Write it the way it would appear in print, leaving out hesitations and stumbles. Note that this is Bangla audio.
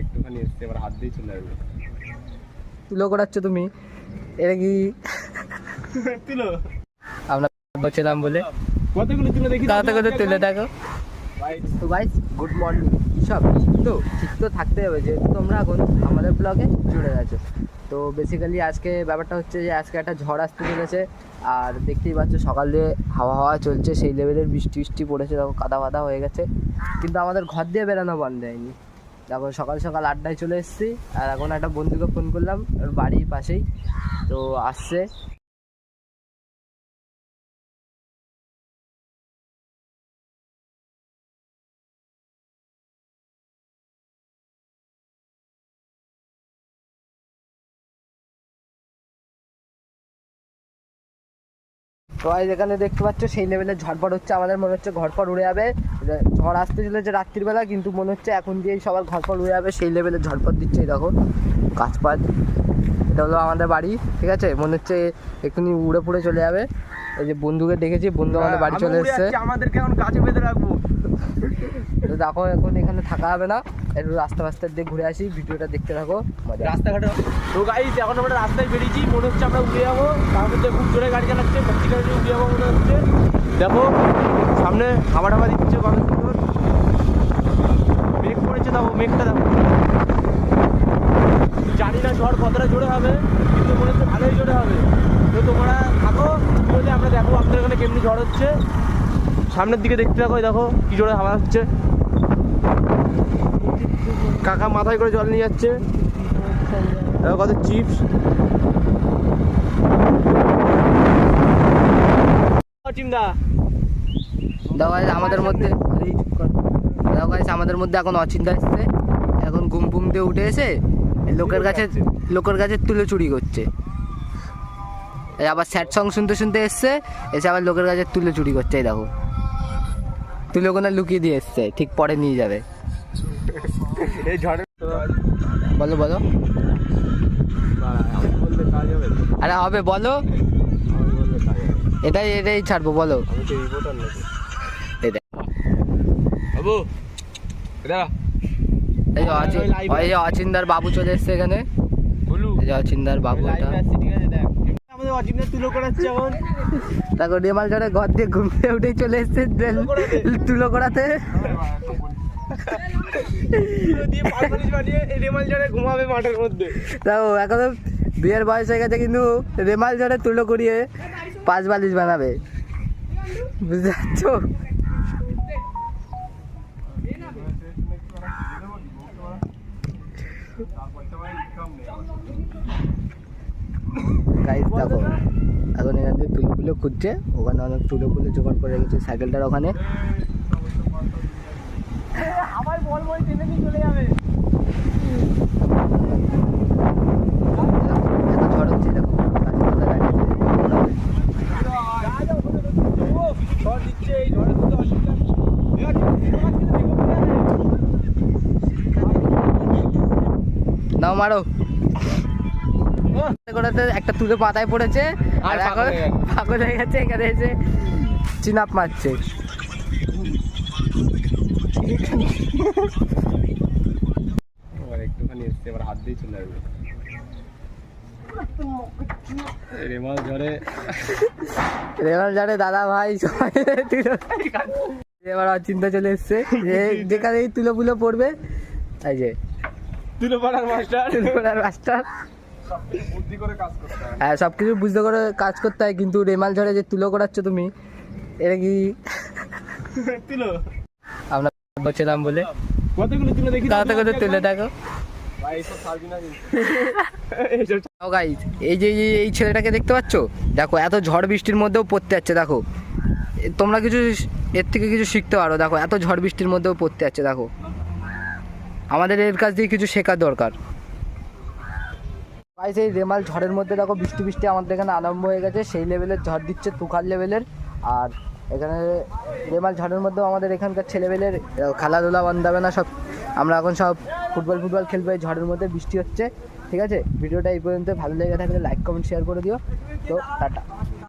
একটুখানি এসছে, এবার হাত দিয়ে চলে আসবে। তুলো করাচ্ছ তুমি, এটা কি তুলো আমরা বলছিলাম বলে কতগুলো তুলো দেখি, কত তুলে দেখো। তো গাইস গুড মর্নিং। সব ঠিক তো থাকতে হবে, যেহেতু তোমরা এখন আমাদের ব্লগে জুড়ে গেছো। তো বেসিক্যালি আজকে ব্যাপারটা হচ্ছে যে আজকে একটা ঝড় আসতে চলেছে, আর দেখতেই পাচ্ছ সকাল দিয়ে হাওয়া চলছে, সেই লেভেলের বৃষ্টি পড়েছে, দেখো কাদা হয়ে গেছে, কিন্তু আমাদের ঘর দিয়ে বেরোনো বন্ধ হয়নি। তারপর সকাল আড্ডায় চলে এসেছি, আর এখন একটা বন্ধুকে ফোন করলাম, ওর বাড়ির পাশেই, তো আসছে। তো এখানে দেখতে পাচ্ছ সেই লেভেলের ঝড়পট হচ্ছে, আমাদের মনে হচ্ছে ঘরপর উড়ে যাবে। ঝড় আসতে চলেছে রাত্রিবেলা, কিন্তু মনে হচ্ছে এখন দিয়েই সবার ঘরপর উড়ে যাবে, সেই লেভেলের ঝড়পট দিচ্ছে। এই দেখো গাছপাত, এটা হলো আমাদের বাড়ি, ঠিক আছে, মনে হচ্ছে এক্ষুনি উড়ে পুড়ে চলে যাবে। এই যে বন্ধুকে দেখেছি, বন্ধু আমাদের বাড়ি চলে এসছে, আমাদেরকে এখন কাজে বেঁধে রাখবো। তো দেখো এখন এখানে থাকা হবে না, একটু রাস্তার দিয়ে ঘুরে আসি, ভিডিওটা দেখতে থাকো, রাস্তাঘাটে। তো গাইস এখন আমরা রাস্তায় বেরিয়েছি, মনে হচ্ছে আমরা উড়ে যাবো, তার মধ্যে খুব জোরে গাড়ি চালাচ্ছে, ভর্তি গাড়ি উড়ে যাবো মনে হচ্ছে। দেখো সামনে হাওয়া দিচ্ছে, কত সুন্দর মেঘ পড়েছে, দেখো মেঘটা দেখো। জানি না ঝড় কতটা জোরে হবে, কিন্তু মনে হচ্ছে ভালোই জোরে হবে। তো তোমরা থাকো, বলে আমরা দেখো আপনাদের এখানে কেমনি ঝড় হচ্ছে। সামনের দিকে দেখতে থাকো, দেখো কি জোরে হাওয়া হচ্ছে। কাকা মাথায় করে জল নিয়ে যাচ্ছে, কত চিপস। আমাদের মধ্যে এখন অচিন্তা এসছে, এখন ঘুম দিয়ে উঠে এসে লোকের কাছে তুলে চুরি করছে। আবার স্যাড সং শুনতে এসছে, এসে আবার লোকের কাছে তুলে চুরি করছে। এই দেখো তুলে কোনো লুকিয়ে দিয়ে এসছে, ঠিক পরে নিয়ে যাবে। এই ঝড়ে বলো আরে হবে বলো, এটাই ছাড়বো, বলো। এই যে অচিন্দার বাবু চলে এসছে এখানে, এই যে অচিন্দার বাবু, তারপর রেমাল ঝড়ে ঘর দিয়ে ঘুমিয়ে উঠে চলে এসছে তুলো করাতে। ঘুমাবে মাঠের মধ্যে, তাও এখনো বিয়ের বয়স হয়ে গেছে, কিন্তু রেমাল ঝড়ে তুলো করিয়ে 5 বালিশ বানাবে, বুঝতে পারছো? গাইস দেখো এখন এখান থেকে তুলোগুলো খুঁজছে, ওখানে অনেক তুলোগুলো জোগাড় করে রেখেছে সাইকেলটার ওখানে। আবার বল টেনে নিয়ে চলে যাবে। ঝড় হচ্ছে দেখো, নাও মারো। একটা তুলে পাতায় পড়েছে, আর এখন পাগল হয়ে গেছে, এখানে এসে চিনাপ মারছে। একটুখানি এসছে, এবার হাত দিয়ে চলে আসবে। রেমাল ঝড়ে দাদা ভাই সবাই এবার চিন্তা চলে এসছে, যেখানে এই তুলো পড়বে, এই যে তুলো পাড়ার মাস্টার। হ্যাঁ সবকিছু বুঝতে করে কাজ করতে হয়, কিন্তু রেমাল ঝড়ে যে তুলো করাচ্ছ তুমি, এটা কি তুলো আমরা বলছিলাম বলে কতগুলো তুলো দেখি, কত তুলে দেখো। এই যে এই ছেলেটাকে দেখতে পাচ্ছ, দেখো এত ঝড় বৃষ্টির মধ্যেও পড়তে যাচ্ছে। দেখো তোমরা এর থেকে কিছু শিখতে পারো, দেখো এত ঝড় বৃষ্টির মধ্যেও পড়তে যাচ্ছে। দেখো আমাদের এর কাছ দিয়ে কিছু শেখার দরকার। গাইস এই রেমাল ঝড়ের মধ্যে দেখো বৃষ্টি আমাদের এখানে আরম্ভ হয়ে গেছে, সেই লেভেলের ঝড় দিচ্ছে, তুষার লেভেলের। আর এখানে রেমাল ঝড়ের মধ্যেও আমাদের এখানকার ছেলেবেলের খেলাধুলা বন্ধ হবে না, সব আমরা এখন সব ফুটবল খেলবো এই ঝড়ের মধ্যে, বৃষ্টি হচ্ছে, ঠিক আছে। ভিডিওটা এই পর্যন্ত, ভালো লেগে থাকলে লাইক কমেন্ট শেয়ার করে দিও। তো টাটা।